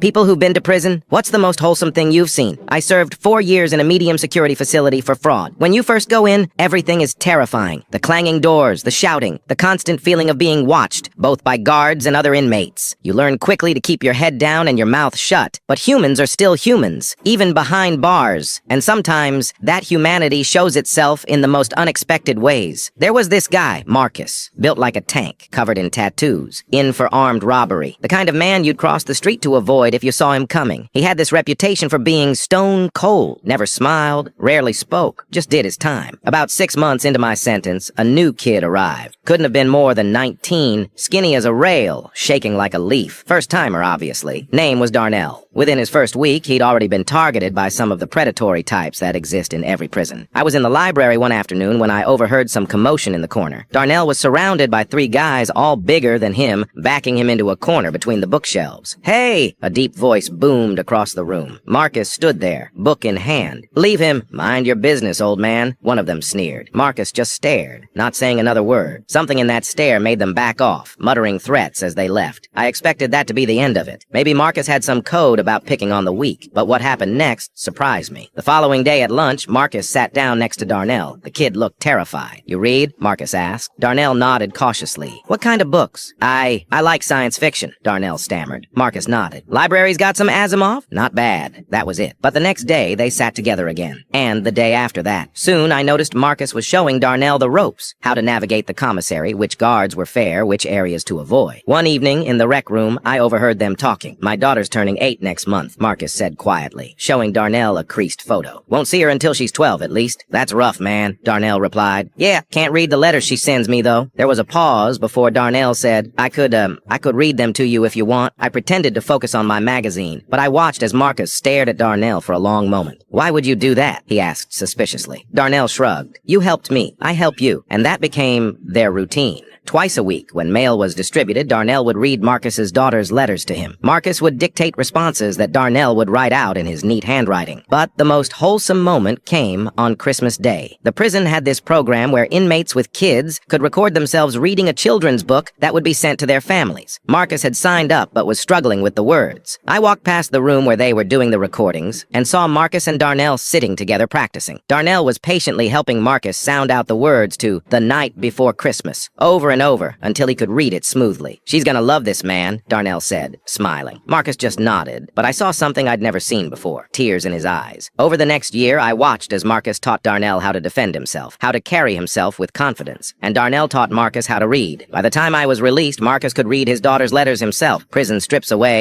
People who've been to prison, what's the most wholesome thing you've seen? I served 4 years in a medium security facility for fraud. When you first go in, everything is terrifying. The clanging doors, the shouting, the constant feeling of being watched, both by guards and other inmates. You learn quickly to keep your head down and your mouth shut. But humans are still humans, even behind bars. And sometimes, that humanity shows itself in the most unexpected ways. There was this guy, Marcus, built like a tank, covered in tattoos, in for armed robbery. The kind of man you'd cross the street to avoid if you saw him coming. He had this reputation for being stone cold, never smiled, rarely spoke, just did his time. About 6 months into my sentence, a new kid arrived. Couldn't have been more than 19, skinny as a rail, shaking like a leaf. First timer, obviously. Name was Darnell. Within his first week, he'd already been targeted by some of the predatory types that exist in every prison. I was in the library one afternoon when I overheard some commotion in the corner. Darnell was surrounded by 3 guys, all bigger than him, backing him into a corner between the bookshelves. "Hey!" a deep voice boomed across the room. Marcus stood there, book in hand. "Leave him. Mind your business, old man," one of them sneered. Marcus just stared, not saying another word. Something in that stare made them back off, muttering threats as they left. I expected that to be the end of it. Maybe Marcus had some code about picking on the weak, but what happened next surprised me. The following day at lunch, Marcus sat down next to Darnell. The kid looked terrified. "You read?" Marcus asked. Darnell nodded cautiously. "What kind of books?" I like science fiction," Darnell stammered. Marcus nodded. "Library's got some Asimov?" "Not bad." That was it. But the next day, they sat together again. And the day after that. Soon, I noticed Marcus was showing Darnell the ropes, how to navigate the commissary, which guards were fair, which areas to avoid. One evening, in the rec room, I overheard them talking. "My daughter's turning 8 next month," Marcus said quietly, showing Darnell a creased photo. "Won't see her until she's 12, at least." "That's rough, man," Darnell replied. "Yeah, can't read the letters she sends me, though." There was a pause before Darnell said, I could read them to you if you want." I pretended to focus on my magazine, but I watched as Marcus stared at Darnell for a long moment. "Why would you do that?" he asked suspiciously. Darnell shrugged. "You helped me, I help you," and that became their routine. Twice a week, when mail was distributed, Darnell would read Marcus's daughter's letters to him. Marcus would dictate responses that Darnell would write out in his neat handwriting. But the most wholesome moment came on Christmas Day. The prison had this program where inmates with kids could record themselves reading a children's book that would be sent to their families. Marcus had signed up but was struggling with the words. I walked past the room where they were doing the recordings and saw Marcus and Darnell sitting together practicing. Darnell was patiently helping Marcus sound out the words to "The Night Before Christmas," over and over until he could read it smoothly. "She's gonna love this, man," Darnell said, smiling. Marcus just nodded, but I saw something I'd never seen before, tears in his eyes. Over the next year, I watched as Marcus taught Darnell how to defend himself, how to carry himself with confidence, and Darnell taught Marcus how to read. By the time I was released, Marcus could read his daughter's letters himself. Prison strips away